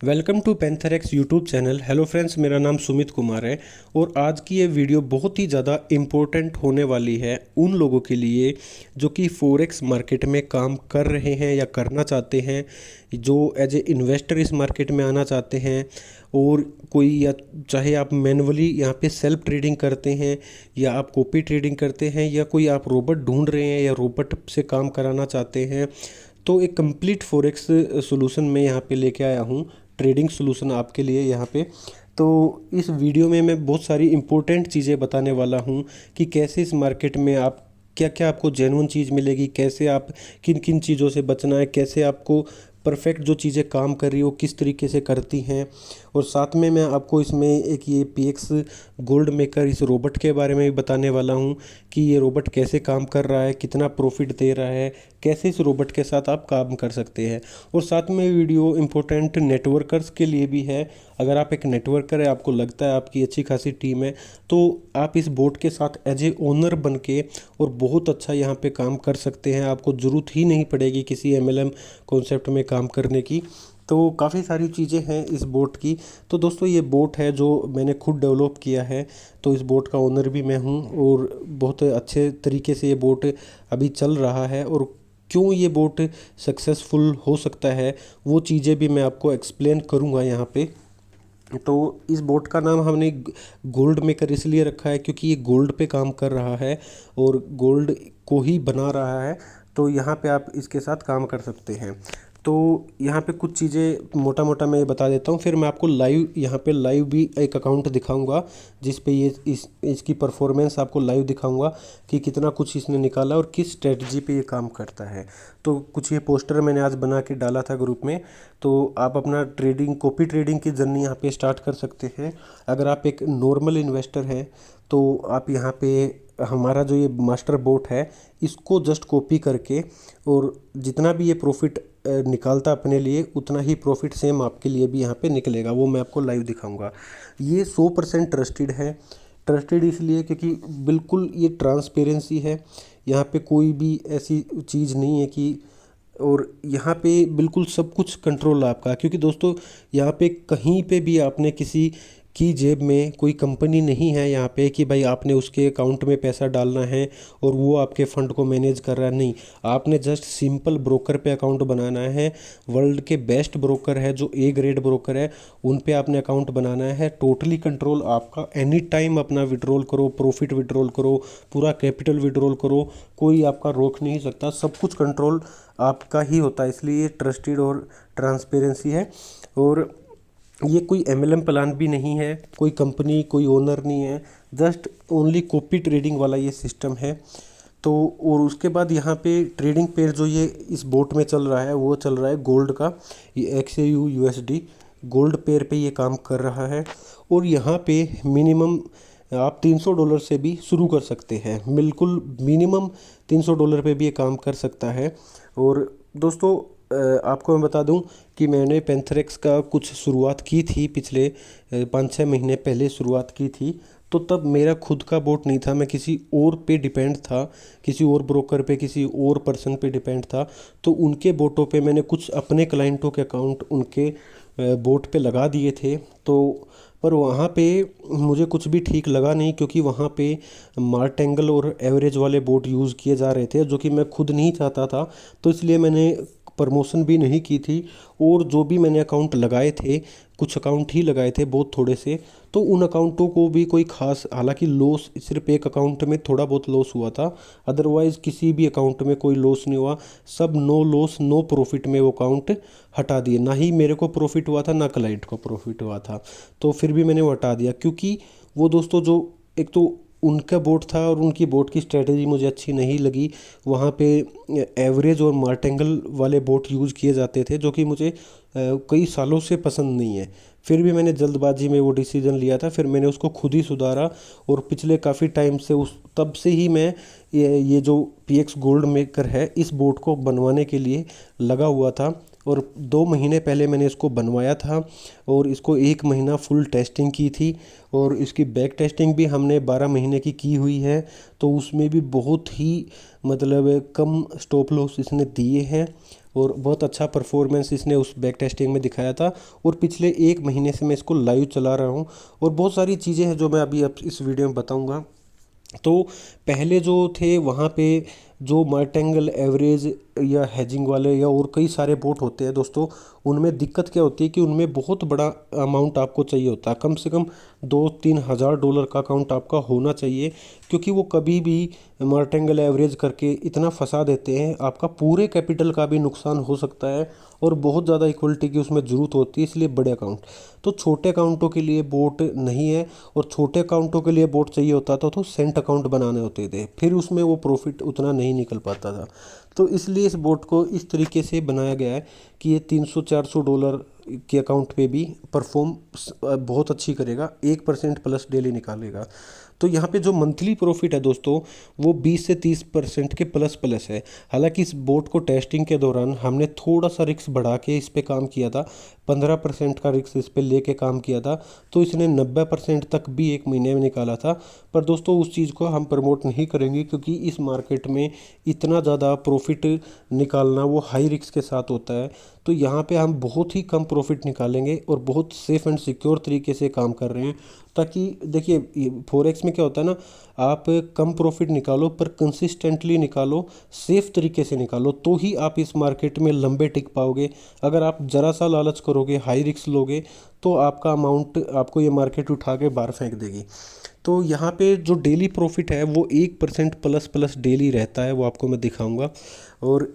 Welcome to Panther YouTube channel. Hello friends, मेरा नाम सुमित कुमार है और आज की ये वीडियो बहुत ही ज़्यादा इम्पोर्टेंट होने वाली है उन लोगों के लिए जो कि फॉरेक्स मार्केट में काम कर रहे हैं या करना चाहते हैं, जो एज ए इन्वेस्टर इस मार्केट में आना चाहते हैं। और कोई या चाहे आप मैनुअली यहाँ पे सेल्फ ट्रेडिंग करते हैं या आप कॉपी ट्रेडिंग करते हैं या कोई आप रोबोट ढूंढ रहे हैं या रोबोट से काम कराना चाहते हैं, तो एक कंप्लीट फॉरेक्स सॉल्यूशन मैं यहाँ पे लेके आया हूँ, ट्रेडिंग सॉल्यूशन आपके लिए यहाँ पे। तो इस वीडियो में मैं बहुत सारी इंपॉर्टेंट चीज़ें बताने वाला हूँ कि कैसे इस मार्केट में आप क्या क्या आपको जेन्युइन चीज़ मिलेगी, कैसे आप किन किन चीज़ों से बचना है, कैसे आपको परफेक्ट जो चीज़ें काम कर रही हो किस तरीके से करती हैं। और साथ में मैं आपको इसमें एक ये पीएक्स गोल्ड मेकर इस रोबोट के बारे में भी बताने वाला हूँ कि ये रोबोट कैसे काम कर रहा है, कितना प्रॉफिट दे रहा है, कैसे इस रोबोट के साथ आप काम कर सकते हैं। और साथ में वीडियो इम्पोर्टेंट नेटवर्कर्स के लिए भी है। अगर आप एक नेटवर्कर है, आपको लगता है आपकी अच्छी खासी टीम है, तो आप इस बोट के साथ एज ए ओनर बन के और बहुत अच्छा यहाँ पे काम कर सकते हैं। आपको ज़रूरत ही नहीं पड़ेगी किसी एमएलएम कॉन्सेप्ट में काम करने की। तो काफ़ी सारी चीज़ें हैं इस बोट की। तो दोस्तों, ये बोट है जो मैंने खुद डेवलप किया है, तो इस बोट का ओनर भी मैं हूँ और बहुत अच्छे तरीके से ये बोट अभी चल रहा है। और क्यों ये बोट सक्सेसफुल हो सकता है वो चीज़ें भी मैं आपको एक्सप्लेन करूँगा यहाँ पे। तो इस बोट का नाम हमने गोल्ड मेकर इसलिए रखा है क्योंकि ये गोल्ड पे काम कर रहा है और गोल्ड को ही बना रहा है। तो यहाँ पे आप इसके साथ काम कर सकते हैं। तो यहाँ पे कुछ चीज़ें मोटा मोटा मैं ये बता देता हूँ, फिर मैं आपको लाइव यहाँ पे लाइव भी एक अकाउंट दिखाऊंगा जिस पे ये इसकी परफॉर्मेंस आपको लाइव दिखाऊंगा कि कितना कुछ इसने निकाला और किस स्ट्रेटजी पे ये काम करता है। तो कुछ ये पोस्टर मैंने आज बना के डाला था ग्रुप में। तो आप अपना ट्रेडिंग कॉपी ट्रेडिंग की जर्नी यहाँ पे स्टार्ट कर सकते हैं। अगर आप एक नॉर्मल इन्वेस्टर हैं तो आप यहाँ पे हमारा जो ये मास्टर बोट है इसको जस्ट कॉपी करके और जितना भी ये प्रॉफिट निकालता अपने लिए उतना ही प्रॉफिट सेम आपके लिए भी यहाँ पे निकलेगा, वो मैं आपको लाइव दिखाऊंगा। ये 100% ट्रस्टेड है। ट्रस्टेड इसलिए क्योंकि बिल्कुल ये ट्रांसपेरेंसी है, यहाँ पे कोई भी ऐसी चीज़ नहीं है कि, और यहाँ पे बिल्कुल सब कुछ कंट्रोल आपका। क्योंकि दोस्तों, यहाँ पे कहीं पे भी आपने किसी की जेब में कोई कंपनी नहीं है यहाँ पे कि भाई आपने उसके अकाउंट में पैसा डालना है और वो आपके फ़ंड को मैनेज कर रहा है। नहीं, आपने जस्ट सिंपल ब्रोकर पे अकाउंट बनाना है। वर्ल्ड के बेस्ट ब्रोकर है जो ए ग्रेड ब्रोकर है, उन पे आपने अकाउंट बनाना है। टोटली कंट्रोल आपका, एनी टाइम अपना विड्रॉल करो, प्रॉफिट विड्रॉल करो, पूरा कैपिटल विड्रॉल करो, कोई आपका रोक नहीं सकता। सब कुछ कंट्रोल आपका ही होता है, इसलिए ट्रस्टेड और ट्रांसपेरेंसी है। और ये कोई एमएलएम प्लान भी नहीं है, कोई कंपनी कोई ओनर नहीं है, जस्ट ओनली कॉपी ट्रेडिंग वाला ये सिस्टम है। तो और उसके बाद यहाँ पे ट्रेडिंग पेयर जो ये इस बोट में चल रहा है वो चल रहा है गोल्ड का, ये XAU USD गोल्ड पेयर पे ये काम कर रहा है। और यहाँ पे मिनिमम आप $300 से भी शुरू कर सकते हैं, बिल्कुल मिनिमम $300 पे भी ये काम कर सकता है। और दोस्तों, आपको मैं बता दूं कि मैंने पैंथरेक्स का कुछ शुरुआत की थी पिछले 5-6 महीने पहले शुरुआत की थी। तो तब मेरा खुद का बोट नहीं था, मैं किसी और पे डिपेंड था, किसी और ब्रोकर पे, किसी और पर्सन पे डिपेंड था। तो उनके बोटों पे मैंने कुछ अपने क्लाइंटों के अकाउंट उनके बोट पे लगा दिए थे। तो पर वहाँ पे मुझे कुछ भी ठीक लगा नहीं, क्योंकि वहाँ पे मार्टेंगल और एवरेज वाले बोट यूज़ किए जा रहे थे जो कि मैं खुद नहीं चाहता था। तो इसलिए मैंने प्रमोशन भी नहीं की थी। और जो भी मैंने अकाउंट लगाए थे, कुछ अकाउंट ही लगाए थे, बहुत थोड़े से, तो उन अकाउंटों को भी कोई खास, हालांकि लॉस सिर्फ एक अकाउंट में थोड़ा बहुत लॉस हुआ था, अदरवाइज़ किसी भी अकाउंट में कोई लॉस नहीं हुआ। सब नो लॉस नो प्रॉफिट में वो अकाउंट हटा दिए। ना ही मेरे को प्रॉफिट हुआ था ना क्लाइंट को प्रॉफिट हुआ था, तो फिर भी मैंने वो हटा दिया। क्योंकि वो दोस्तों, जो एक तो उनका बोट था और उनकी बोट की स्ट्रेटजी मुझे अच्छी नहीं लगी। वहाँ पे एवरेज और मार्टेंगल वाले बोट यूज़ किए जाते थे जो कि मुझे कई सालों से पसंद नहीं है। फिर भी मैंने जल्दबाजी में वो डिसीज़न लिया था, फिर मैंने उसको खुद ही सुधारा। और पिछले काफ़ी टाइम से उस तब से ही मैं ये जो पीएक्स गोल्ड मेकर है इस बोट को बनवाने के लिए लगा हुआ था। और 2 महीने पहले मैंने इसको बनवाया था और इसको 1 महीना फुल टेस्टिंग की थी। और इसकी बैक टेस्टिंग भी हमने 12 महीने की हुई है। तो उसमें भी बहुत ही मतलब कम स्टॉप लॉस इसने दिए हैं। और बहुत अच्छा परफॉर्मेंस इसने उस बैक टेस्टिंग में दिखाया था। और पिछले 1 महीने से मैं इसको लाइव चला रहा हूँ और बहुत सारी चीज़ें हैं जो मैं अभी अब इस वीडियो में बताऊँगा। तो पहले जो थे वहाँ पे जो मर्टेंगल एवरेज या हेजिंग वाले या और कई सारे बोट होते हैं दोस्तों, उनमें दिक्कत क्या होती है कि उनमें बहुत बड़ा अमाउंट आपको चाहिए होता है, कम से कम 2-3 हज़ार डॉलर का अकाउंट आपका होना चाहिए, क्योंकि वो कभी भी मर्टेंगल एवरेज करके इतना फंसा देते हैं, आपका पूरे कैपिटल का भी नुकसान हो सकता है और बहुत ज़्यादा इक्वलिटी की उसमें ज़रूरत होती है। इसलिए बड़े अकाउंट, तो छोटे अकाउंटों के लिए बोट नहीं है। और छोटे अकाउंटों के लिए बोट चाहिए होता था तो सेंट अकाउंट बनाने होते थे, फिर उसमें वो प्रॉफिट उतना नहीं निकल पाता था। तो इसलिए इस बोट को इस तरीके से बनाया गया है कि ये 300-400 डॉलर के अकाउंट पे भी परफॉर्म बहुत अच्छी करेगा, 1% प्लस डेली निकालेगा। तो यहाँ पे जो मंथली प्रॉफिट है दोस्तों, वो 20 से 30% के प्लस प्लस है। हालांकि इस बोट को टेस्टिंग के दौरान हमने थोड़ा सा रिस्क बढ़ा के इस पे काम किया था, 15% का रिस्क इस पे लेके काम किया था, तो इसने 90% तक भी 1 महीने में निकाला था। पर दोस्तों उस चीज़ को हम प्रमोट नहीं करेंगे, क्योंकि इस मार्केट में इतना ज़्यादा प्रॉफिट निकालना वो हाई रिस्क के साथ होता है। तो यहाँ पे हम बहुत ही कम प्रॉफिट निकालेंगे और बहुत सेफ एंड सिक्योर तरीके से काम कर रहे हैं, ताकि देखिए फॉरेक्स में क्या होता है ना, आप कम प्रॉफिट निकालो पर कंसिस्टेंटली निकालो, सेफ तरीके से निकालो, तो ही आप इस मार्केट में लंबे टिक पाओगे। अगर आप ज़रा सा लालच करोगे, हाई रिस्क लोगे, तो आपका अमाउंट आपको ये मार्केट उठा के बाहर फेंक देगी। तो यहाँ पे जो डेली प्रॉफिट है वो 1% प्लस प्लस डेली रहता है, वो आपको मैं दिखाऊंगा। और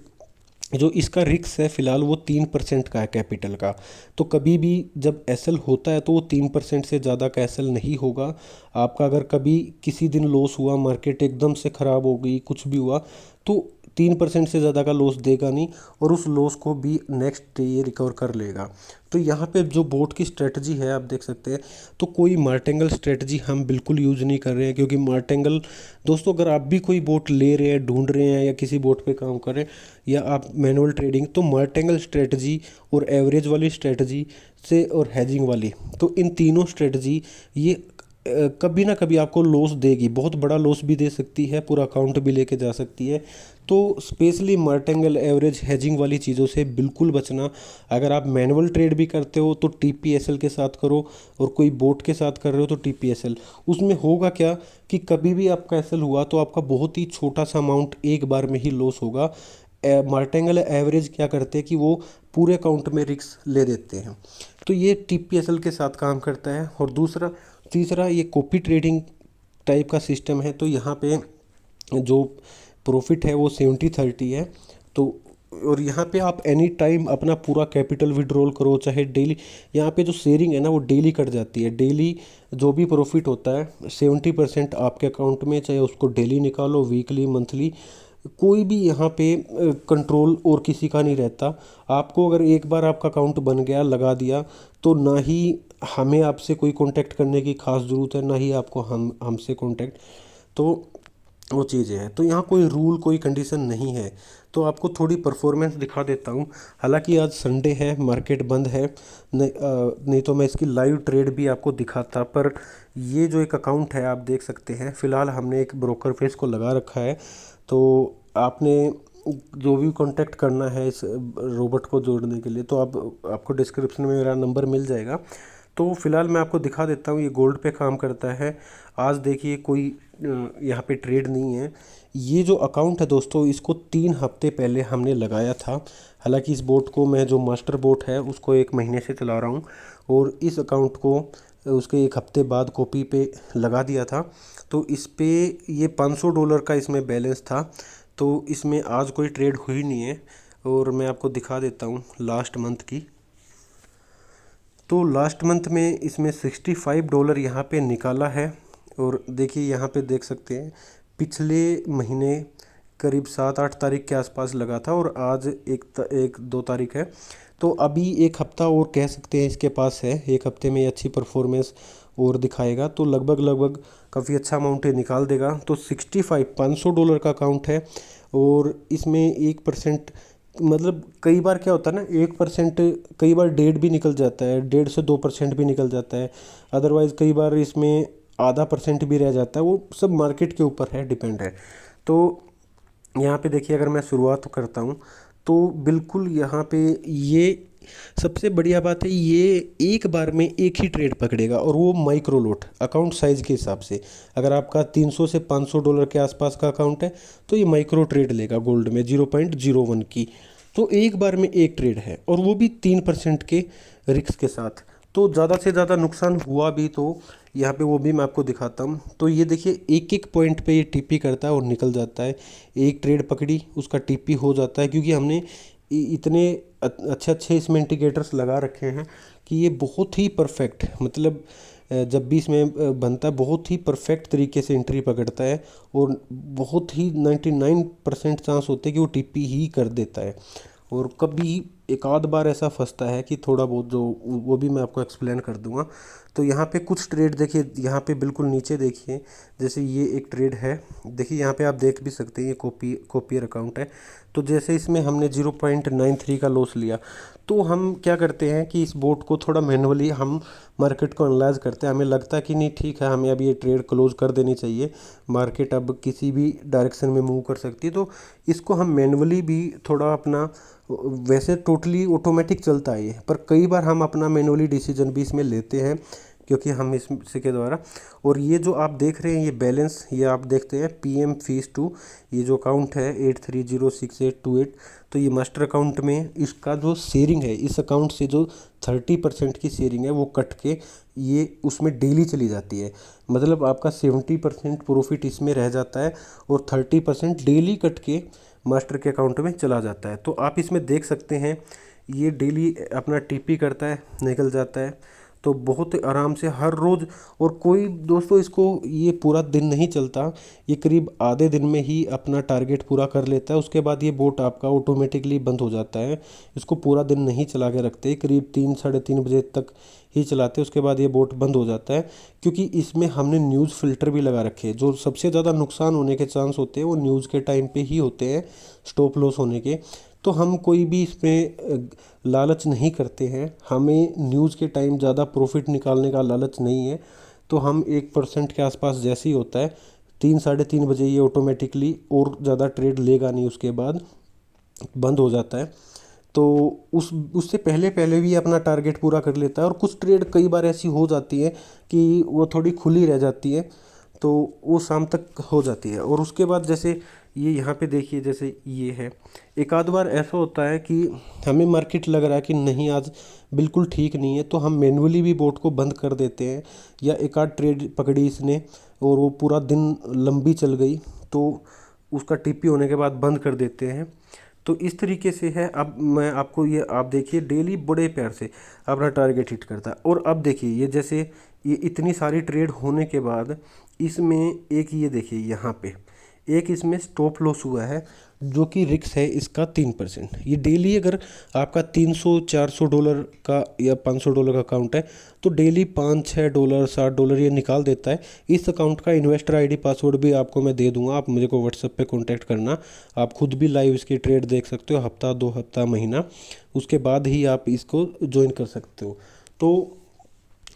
जो इसका रिस्क है फ़िलहाल वो 3% का है कैपिटल का। तो कभी भी जब एसएल होता है तो वो 3% से ज़्यादा का एसएल नहीं होगा आपका। अगर कभी किसी दिन लॉस हुआ, मार्केट एकदम से ख़राब हो गई, कुछ भी हुआ, तो 3% से ज़्यादा का लॉस देगा नहीं, और उस लॉस को भी नेक्स्ट डे ये रिकवर कर लेगा। तो यहाँ पे जो बोट की स्ट्रेटजी है आप देख सकते हैं। तो कोई मार्टेंगल स्ट्रेटजी हम बिल्कुल यूज़ नहीं कर रहे हैं, क्योंकि मार्टेंगल दोस्तों, अगर आप भी कोई बोट ले रहे हैं, ढूंढ रहे हैं, या किसी बोट पे काम कर रहे हैं, या आप मैनुअल ट्रेडिंग, तो मार्टेंगल स्ट्रेटजी और एवरेज वाली स्ट्रेटजी से और हेजिंग वाली, तो इन तीनों स्ट्रेटजी ये कभी ना कभी आपको लॉस देगी, बहुत बड़ा लॉस भी दे सकती है, पूरा अकाउंट भी लेके जा सकती है। तो स्पेशली मार्टेंगल एवरेज हेजिंग वाली चीज़ों से बिल्कुल बचना। अगर आप मैनुअल ट्रेड भी करते हो तो टीपीएसएल के साथ करो, और कोई बोट के साथ कर रहे हो तो टीपीएसएल। उसमें होगा क्या कि कभी भी आपका एसएल हुआ तो आपका बहुत ही छोटा सा अमाउंट एक बार में ही लॉस होगा। मार्टेंगल एवरेज क्या करते हैं कि वो पूरे अकाउंट में रिस्क ले देते हैं, तो ये टीपीएसएल के साथ काम करता है। और दूसरा तीसरा ये कॉपी ट्रेडिंग टाइप का सिस्टम है। तो यहाँ पे जो प्रॉफिट है वो 70-30 है। तो और यहाँ पे आप एनी टाइम अपना पूरा कैपिटल विड्रॉल करो, चाहे डेली, यहाँ पे जो शेयरिंग है ना वो डेली कट जाती है। डेली जो भी प्रॉफिट होता है 70% आपके अकाउंट में, चाहे उसको डेली निकालो, वीकली, मंथली, कोई भी यहाँ पे कंट्रोल और किसी का नहीं रहता। आपको अगर एक बार आपका अकाउंट बन गया, लगा दिया, तो ना ही हमें आपसे कोई कांटेक्ट करने की खास ज़रूरत है, ना ही आपको हमसे कांटेक्ट। तो वो चीज़ें हैं। तो यहाँ कोई रूल, कोई कंडीशन नहीं है। तो आपको थोड़ी परफॉर्मेंस दिखा देता हूँ। हालांकि आज संडे है, मार्केट बंद है, नहीं तो मैं इसकी लाइव ट्रेड भी आपको दिखाता। पर ये जो एक अकाउंट है आप देख सकते हैं, फ़िलहाल हमने एक ब्रोकर फेस को लगा रखा है। तो आपने जो भी कांटेक्ट करना है इस रोबोट को जोड़ने के लिए, तो आप आपको डिस्क्रिप्शन में मेरा नंबर मिल जाएगा। तो फ़िलहाल मैं आपको दिखा देता हूँ, ये गोल्ड पे काम करता है। आज देखिए कोई यहाँ पे ट्रेड नहीं है। ये जो अकाउंट है दोस्तों, इसको 3 हफ्ते पहले हमने लगाया था। हालांकि इस बोट को मैं, जो मास्टर बोट है, उसको 1 महीने से चला रहा हूँ, और इस अकाउंट को उसके 1 हफ्ते बाद कॉपी पे लगा दिया था। तो इस पे ये $500 का इसमें बैलेंस था। तो इसमें आज कोई ट्रेड हुई नहीं है। और मैं आपको दिखा देता हूँ लास्ट मंथ की। तो लास्ट मंथ में इसमें $65 यहाँ पे निकाला है। और देखिए यहाँ पे देख सकते हैं, पिछले महीने करीब 7-8 तारीख के आसपास लगा था, और आज 1-2 तारीख है। तो अभी 1 हफ्ता और कह सकते हैं इसके पास है। 1 हफ्ते में ये अच्छी परफॉर्मेंस और दिखाएगा, तो लगभग काफ़ी अच्छा अमाउंट ये निकाल देगा। तो $500 का अकाउंट है, और इसमें 1%, मतलब कई बार क्या होता है ना, 1%, कई बार 1.5 भी निकल जाता है, 1.5 से 2% भी निकल जाता है। अदरवाइज़ कई बार इसमें ½ % भी रह जाता है। वो सब मार्केट के ऊपर है, डिपेंड है। तो यहाँ पे देखिए, अगर मैं शुरुआत करता हूँ तो बिल्कुल यहाँ पे ये सबसे बढ़िया बात है, ये एक बार में एक ही ट्रेड पकड़ेगा और वो माइक्रो लोट अकाउंट साइज़ के हिसाब से। अगर आपका 300 से $500 के आसपास का अकाउंट है तो ये माइक्रो ट्रेड लेगा गोल्ड में 0.01 की। तो एक बार में एक ट्रेड है और वो भी 3% के रिस्क के साथ। तो ज़्यादा से ज़्यादा नुकसान हुआ भी तो यहाँ पे वो भी मैं आपको दिखाता हूँ। तो ये देखिए एक एक पॉइंट पे ये टीपी करता है और निकल जाता है। एक ट्रेड पकड़ी उसका टीपी हो जाता है, क्योंकि हमने इतने अच्छे अच्छे इसमें इंडिकेटर्स लगा रखे हैं कि ये बहुत ही परफेक्ट, मतलब जब भी इसमें बनता है बहुत ही परफेक्ट तरीके से एंट्री पकड़ता है और बहुत ही 99% चांस होते हैं कि वो टीपी ही कर देता है। और कभी एक आध बार ऐसा फंसता है कि थोड़ा बहुत, जो वो भी मैं आपको एक्सप्लेन कर दूंगा। तो यहाँ पे कुछ ट्रेड देखिए, यहाँ पे बिल्कुल नीचे देखिए, जैसे ये एक ट्रेड है, देखिए यहाँ पे आप देख भी सकते हैं ये कॉपियर अकाउंट है। तो जैसे इसमें हमने 0.93 का लॉस लिया, तो हम क्या करते हैं कि इस बोट को थोड़ा मैनुअली हम मार्केट को एनालाइज करते हैं। हमें लगता है कि नहीं ठीक है, हमें अब ये ट्रेड क्लोज कर देनी चाहिए, मार्केट अब किसी भी डायरेक्शन में मूव कर सकती है। तो इसको हम मैनुअली भी थोड़ा अपना, वैसे टोटली ऑटोमेटिक चलता है ये, पर कई बार हम अपना मैनुअली डिसीजन भी इसमें लेते हैं, क्योंकि हम इसके द्वारा। और ये जो आप देख रहे हैं ये बैलेंस, ये आप देखते हैं PM फीस टू, ये जो अकाउंट है 830682 तो ये मास्टर अकाउंट में इसका जो शेयरिंग है, इस अकाउंट से जो 30% की शेयरिंग है वो कट के ये उसमें डेली चली जाती है। मतलब आपका 70% प्रॉफिट इसमें रह जाता है और 30% डेली कट के मास्टर के अकाउंट में चला जाता है। तो आप इसमें देख सकते हैं ये डेली अपना टीपी करता है, निकल जाता है, तो बहुत आराम से हर रोज़। और कोई दोस्तों इसको ये पूरा दिन नहीं चलता, ये करीब आधे दिन में ही अपना टारगेट पूरा कर लेता है। उसके बाद ये बोट आपका ऑटोमेटिकली बंद हो जाता है। इसको पूरा दिन नहीं चला के रखते, करीब 3 साढ़े 3 बजे तक ही चलाते हैं, उसके बाद ये बोट बंद हो जाता है। क्योंकि इसमें हमने न्यूज़ फ़िल्टर भी लगा रखे हैं। जो सबसे ज़्यादा नुकसान होने के चांस होते हैं वो न्यूज़ के टाइम पे ही होते हैं, स्टॉप लॉस होने के। तो हम कोई भी इसमें लालच नहीं करते हैं, हमें न्यूज़ के टाइम ज़्यादा प्रॉफिट निकालने का लालच नहीं है। तो हम 1% के आसपास जैसे ही होता है 3 साढ़े 3 बजे ये ऑटोमेटिकली और ज़्यादा ट्रेड लेगा नहीं, उसके बाद बंद हो जाता है। तो उससे पहले पहले भी अपना टारगेट पूरा कर लेता है। और कुछ ट्रेड कई बार ऐसी हो जाती है कि वो थोड़ी खुली रह जाती है, तो वो शाम तक हो जाती है। और उसके बाद जैसे ये यहाँ पे देखिए, जैसे ये है, एक आध बार ऐसा होता है कि हमें मार्केट लग रहा है कि नहीं आज बिल्कुल ठीक नहीं है, तो हम मैनुअली भी बोट को बंद कर देते हैं। या एक आध ट्रेड पकड़ी इसने और वो पूरा दिन लंबी चल गई, तो उसका टीपी होने के बाद बंद कर देते हैं। तो इस तरीके से है। अब मैं आपको ये, आप देखिए डेली बड़े प्यार से अपना टारगेट हिट करता है। और अब देखिए ये जैसे ये इतनी सारी ट्रेड होने के बाद इसमें एक, ये देखिए यहाँ पे एक इसमें स्टॉप लॉस हुआ है, जो कि रिक्स है इसका 3%। ये डेली अगर आपका $300-400 का या $500 का अकाउंट है तो डेली $5-6 $7 ये निकाल देता है। इस अकाउंट का इन्वेस्टर आईडी पासवर्ड भी आपको मैं दे दूंगा, आप मुझे को व्हाट्सएप पे कांटेक्ट करना। आप खुद भी लाइव इसकी ट्रेड देख सकते हो, हफ्ता 2 हफ्ता महीना, उसके बाद ही आप इसको ज्वाइन कर सकते हो। तो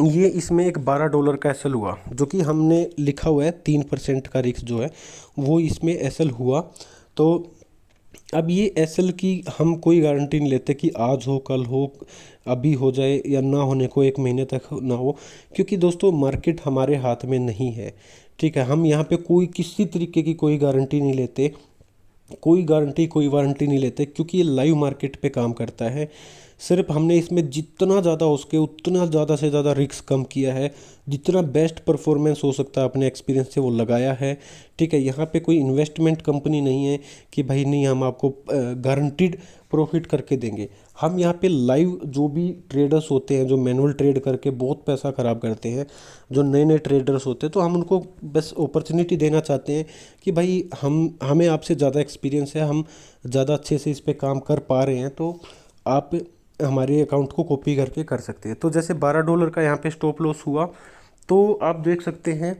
ये इसमें एक $12 का एसएल हुआ, जो कि हमने लिखा हुआ है 3% का रिस्क जो है वो इसमें एसएल हुआ। तो अब ये एसएल की हम कोई गारंटी नहीं लेते कि आज हो कल हो, अभी हो जाए या ना होने को 1 महीने तक ना हो, क्योंकि दोस्तों मार्केट हमारे हाथ में नहीं है। ठीक है, हम यहाँ पे कोई किसी तरीके की कोई गारंटी नहीं लेते, कोई गारंटी कोई वारंटी नहीं लेते, क्योंकि ये लाइव मार्केट पे काम करता है। सिर्फ हमने इसमें जितना ज़्यादा हो सके उतना ज़्यादा से ज़्यादा रिस्क कम किया है, जितना बेस्ट परफॉर्मेंस हो सकता है अपने एक्सपीरियंस से वो लगाया है। ठीक है, यहाँ पे कोई इन्वेस्टमेंट कंपनी नहीं है कि भाई नहीं हम आपको गारंटीड प्रॉफिट करके देंगे। हम यहाँ पे लाइव जो भी ट्रेडर्स होते हैं जो मैनुअल ट्रेड करके बहुत पैसा ख़राब करते हैं, जो नए नए ट्रेडर्स होते हैं, तो हम उनको बस अपॉर्चुनिटी देना चाहते हैं कि भाई हमें आपसे ज़्यादा एक्सपीरियंस है, हम ज़्यादा अच्छे से इस पर काम कर पा रहे हैं, तो आप हमारे अकाउंट को कॉपी करके कर सकते हैं। तो जैसे $12 का यहाँ पे स्टॉप लॉस हुआ, तो आप देख सकते हैं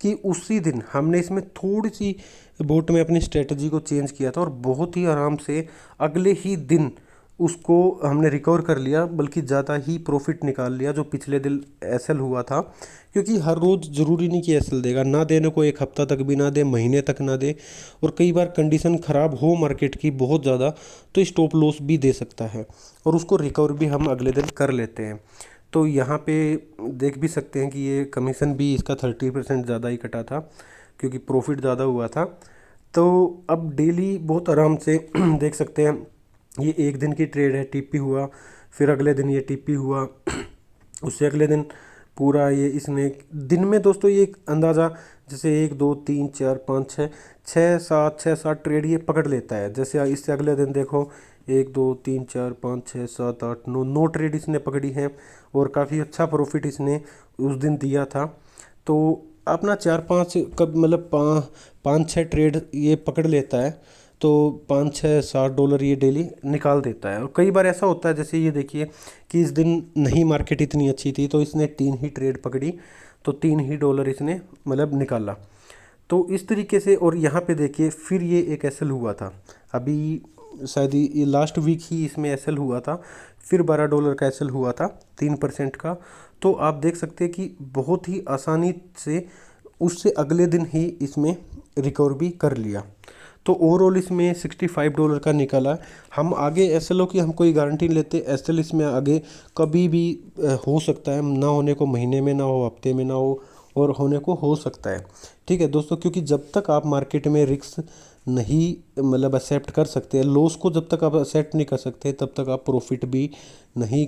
कि उसी दिन हमने इसमें थोड़ी सी बोट में अपनी स्ट्रेटजी को चेंज किया था और बहुत ही आराम से अगले ही दिन उसको हमने रिकवर कर लिया, बल्कि ज़्यादा ही प्रॉफिट निकाल लिया जो पिछले दिन एसएल हुआ था। क्योंकि हर रोज़ ज़रूरी नहीं कि एसएल देगा, ना देने को एक हफ्ता तक भी ना दे, महीने तक ना दे, और कई बार कंडीशन ख़राब हो मार्केट की बहुत ज़्यादा तो स्टॉप लॉस भी दे सकता है, और उसको रिकवर भी हम अगले दिन कर लेते हैं। तो यहाँ पे देख भी सकते हैं कि ये कमीशन भी इसका 30% ज़्यादा ही कटा था, क्योंकि प्रॉफिट ज़्यादा हुआ था। तो अब डेली बहुत आराम से देख सकते हैं, ये एक दिन की ट्रेड है, टीपी हुआ, फिर अगले दिन ये टीपी हुआ, उससे अगले दिन पूरा ये इसने दिन में दोस्तों ये एक अंदाज़ा जैसे 1 2 3 4 5 6 6 7 ट्रेड ये पकड़ लेता है। जैसे इससे अगले दिन देखो 1 2 3 4 5 6 7 8 9 ट्रेड इसने पकड़ी है, और काफ़ी अच्छा प्रॉफिट इसने उस दिन दिया था। तो अपना 4 5 कब मतलब 5 6 ट्रेड ये पकड़ लेता है, तो 5 6 7 डॉलर ये डेली निकाल देता है। और कई बार ऐसा होता है, जैसे ये देखिए कि इस दिन नहीं मार्केट इतनी अच्छी थी तो इसने 3 ही ट्रेड पकड़ी, तो 3 ही डॉलर इसने मतलब निकाला। तो इस तरीके से, और यहाँ पे देखिए फिर ये एक एसएल हुआ था अभी, शायद ये लास्ट वीक ही इसमें एसएल हुआ था, फिर 12 डॉलर का एसएल हुआ था 3% का। तो आप देख सकते हैं कि बहुत ही आसानी से उससे अगले दिन ही इसमें रिकवर भी कर लिया। तो ओवरऑल इसमें 65 डॉलर का निकला। हम आगे एसएलओ की हम कोई गारंटी नहीं लेते, एसएल इसमें आगे कभी भी हो सकता है, ना होने को महीने में, ना हो हफ्ते में, ना और होने को हो सकता है। ठीक है दोस्तों, क्योंकि जब तक आप मार्केट में रिस्क नहीं मतलब एक्सेप्ट कर सकते, लॉस को जब तक आप एक्सेप्ट नहीं कर सकते, तब तक आप प्रॉफिट भी नहीं,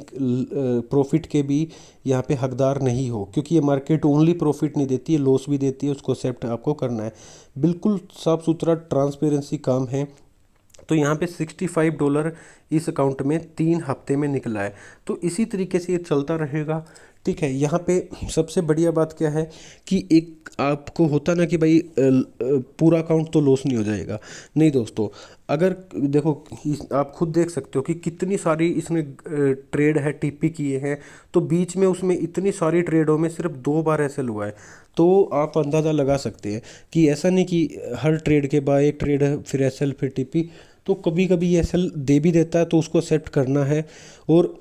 प्रॉफिट के भी यहाँ पे हकदार नहीं हो। क्योंकि ये मार्केट ओनली प्रॉफिट नहीं देती है, लॉस भी देती है, उसको एक्सेप्ट आपको करना है। बिल्कुल साफ सुथरा ट्रांसपेरेंसी काम है। तो यहाँ पे 65 डॉलर इस अकाउंट में 3 हफ्ते में निकला है। तो इसी तरीके से ये चलता रहेगा। ठीक है, यहाँ पे सबसे बढ़िया बात क्या है कि एक आपको होता ना कि भाई पूरा अकाउंट तो लॉस नहीं हो जाएगा। नहीं दोस्तों, अगर देखो आप खुद देख सकते हो कि कितनी सारी इसने ट्रेड है टीपी किए हैं, तो बीच में उसमें इतनी सारी ट्रेडों में सिर्फ 2 बार एसएल हुआ है। तो आप अंदाज़ा लगा सकते हैं कि ऐसा नहीं कि हर ट्रेड के बाद एक ट्रेड है फिर एसएल फिर टीपी, तो कभी कभी एसएल दे भी देता है, तो उसको एक्सेप्ट करना है। और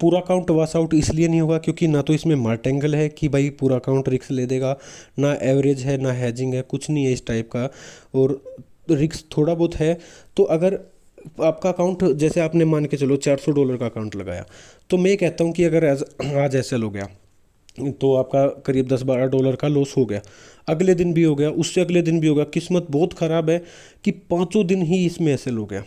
पूरा अकाउंट वॉश आउट इसलिए नहीं होगा क्योंकि ना तो इसमें मार्टेंगल है कि भाई पूरा अकाउंट रिस्क ले देगा, ना एवरेज है, ना हैजिंग है, कुछ नहीं है इस टाइप का, और रिस्क थोड़ा बहुत है। तो अगर आपका अकाउंट जैसे आपने मान के चलो 400 डॉलर का अकाउंट लगाया, तो मैं कहता हूँ कि अगर आज एसएल हो गया तो आपका करीब 10 12 डॉलर का लॉस हो गया, अगले दिन भी हो गया, उससे अगले दिन भी हो गया, किस्मत बहुत ख़राब है कि पाँचों दिन ही इसमें एसएल हो गया।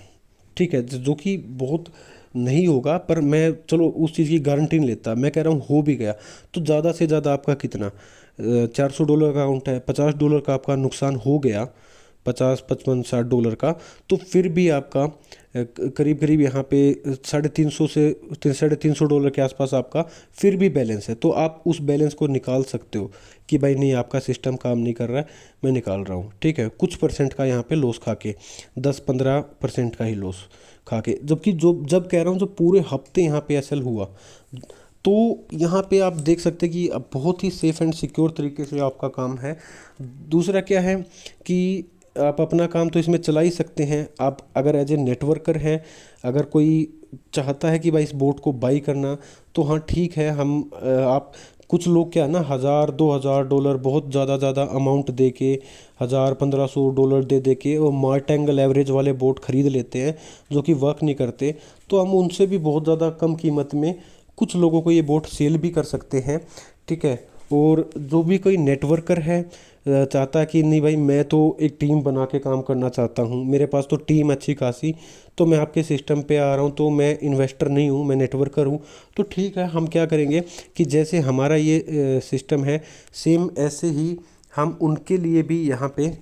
ठीक है, जो कि बहुत नहीं होगा, पर मैं चलो उस चीज़ की गारंटी नहीं लेता, मैं कह रहा हूँ हो भी गया तो ज़्यादा से ज़्यादा आपका कितना 400 डॉलर का अकाउंट है, 50 डॉलर का आपका नुकसान हो गया, 50 55 60 डॉलर का, तो फिर भी आपका करीब करीब यहाँ पे 350 से 350 डॉलर के आसपास आपका फिर भी बैलेंस है। तो आप उस बैलेंस को निकाल सकते हो कि भाई नहीं आपका सिस्टम काम नहीं कर रहा है, मैं निकाल रहा हूँ। ठीक है, कुछ परसेंट का यहाँ पे लॉस खा के, 10 15% का ही लॉस खा के, जबकि जो जब कह रहा हूँ जो पूरे हफ्ते यहाँ पे एसएल हुआ, तो यहाँ पे आप देख सकते हैं कि अब बहुत ही सेफ़ एंड सिक्योर तरीके से आपका काम है। दूसरा क्या है कि आप अपना काम तो इसमें चला ही सकते हैं। आप अगर एज ए नेटवर्कर हैं, अगर कोई चाहता है कि भाई इस बोट को बाई करना, तो हाँ ठीक है, हम आप कुछ लोग क्या है ना 1000 2000 डॉलर बहुत ज़्यादा अमाउंट दे के 1000 1500 डॉलर दे के वो मार्टेंगल एवरेज वाले बोट ख़रीद लेते हैं जो कि वर्क नहीं करते। तो हम उनसे भी बहुत ज़्यादा कम कीमत में कुछ लोगों को ये बोट सेल भी कर सकते हैं। ठीक है, और जो भी कोई नेटवर्कर है चाहता है कि नहीं भाई मैं तो एक टीम बना के काम करना चाहता हूँ, मेरे पास तो टीम अच्छी खासी, तो मैं आपके सिस्टम पे आ रहा हूँ, तो मैं इन्वेस्टर नहीं हूँ, मैं नेटवर्कर हूँ, तो ठीक है हम क्या करेंगे कि जैसे हमारा ये सिस्टम है, सेम ऐसे ही हम उनके लिए भी यहाँ पे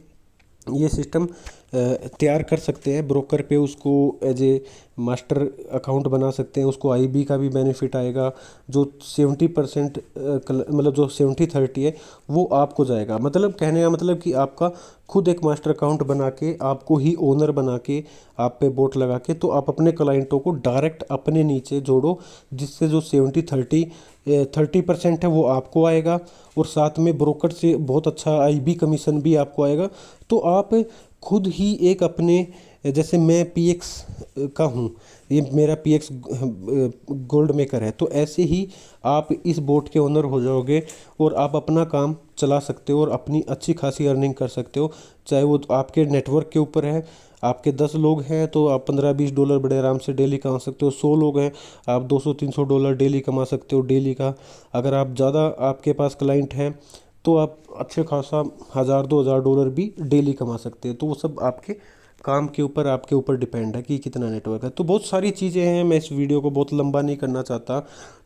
ये सिस्टम तैयार कर सकते हैं। ब्रोकर पे उसको एज ए मास्टर अकाउंट बना सकते हैं, उसको आईबी का भी बेनिफिट आएगा। जो 70% मतलब जो 70/30 है वो आपको जाएगा। मतलब कहने का मतलब कि आपका खुद एक मास्टर अकाउंट बना के, आपको ही ओनर बना के, आप पे बोट लगा के, तो आप अपने क्लाइंटों को डायरेक्ट अपने नीचे जोड़ो, जिससे जो 30% है वो आपको आएगा, और साथ में ब्रोकर से बहुत अच्छा आईबी कमीशन भी आपको आएगा। तो आप खुद ही एक अपने, जैसे मैं पीएक्स का हूँ, ये मेरा PX गोल्ड मेकर है। तो ऐसे ही आप इस बोट के ओनर हो जाओगे और आप अपना काम चला सकते हो और अपनी अच्छी खासी अर्निंग कर सकते हो। चाहे वो आपके नेटवर्क के ऊपर है, आपके 10 लोग हैं तो आप $15-20 बड़े आराम से डेली कमा सकते हो। 100 लोग हैं, आप $200-300 डेली कमा सकते हो डेली का। अगर आप ज़्यादा आपके पास क्लाइंट हैं तो आप अच्छे खासा $1000-2000 भी डेली कमा सकते हैं। तो वो सब आपके काम के ऊपर, आपके ऊपर डिपेंड है कि कितना नेटवर्क है। तो बहुत सारी चीज़ें हैं, मैं इस वीडियो को बहुत लंबा नहीं करना चाहता।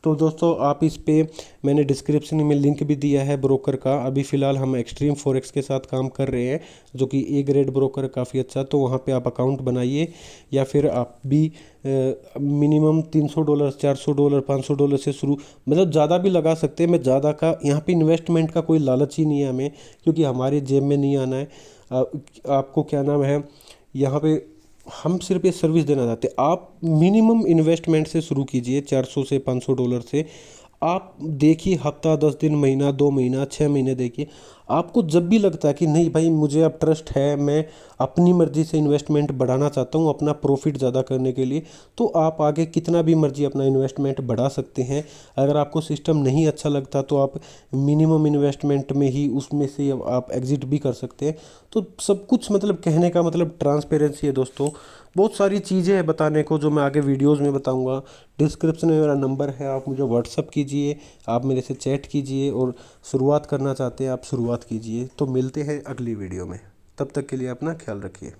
तो दोस्तों आप इस पे मैंने डिस्क्रिप्शन में लिंक भी दिया है ब्रोकर का। अभी फ़िलहाल हम एक्सट्रीम फॉरेक्स के साथ काम कर रहे हैं, जो कि ए ग्रेड ब्रोकर काफ़ी अच्छा। तो वहाँ पे आप अकाउंट बनाइए, या फिर आप भी मिनिमम $300, $400, $500 से शुरू, मतलब ज़्यादा भी लगा सकते हैं। मैं ज़्यादा का यहाँ पे इन्वेस्टमेंट का कोई लालच ही नहीं है हमें, क्योंकि हमारे जेब में नहीं आना है। आपको क्या नाम है, यहाँ पे हम सिर्फ ये सर्विस देना चाहते हैं। आप मिनिमम इन्वेस्टमेंट से शुरू कीजिए, $400 से $500 से। आप देखिए, हफ्ता, 10 दिन, महीना, 2 महीना, 6 महीने देखिए। आपको जब भी लगता है कि नहीं भाई मुझे अब ट्रस्ट है, मैं अपनी मर्ज़ी से इन्वेस्टमेंट बढ़ाना चाहता हूँ अपना प्रॉफिट ज़्यादा करने के लिए, तो आप आगे कितना भी मर्ज़ी अपना इन्वेस्टमेंट बढ़ा सकते हैं। अगर आपको सिस्टम नहीं अच्छा लगता तो आप मिनिमम इन्वेस्टमेंट में ही उसमें से आप एग्ज़िट भी कर सकते हैं। तो सब कुछ, मतलब कहने का मतलब ट्रांसपेरेंसी है दोस्तों। बहुत सारी चीज़ें हैं बताने को, जो मैं आगे वीडियोस में बताऊंगा। डिस्क्रिप्शन में मेरा नंबर है, आप मुझे व्हाट्सअप कीजिए, आप मेरे से चैट कीजिए, और शुरुआत करना चाहते हैं आप शुरुआत कीजिए। तो मिलते हैं अगली वीडियो में, तब तक के लिए अपना ख्याल रखिए।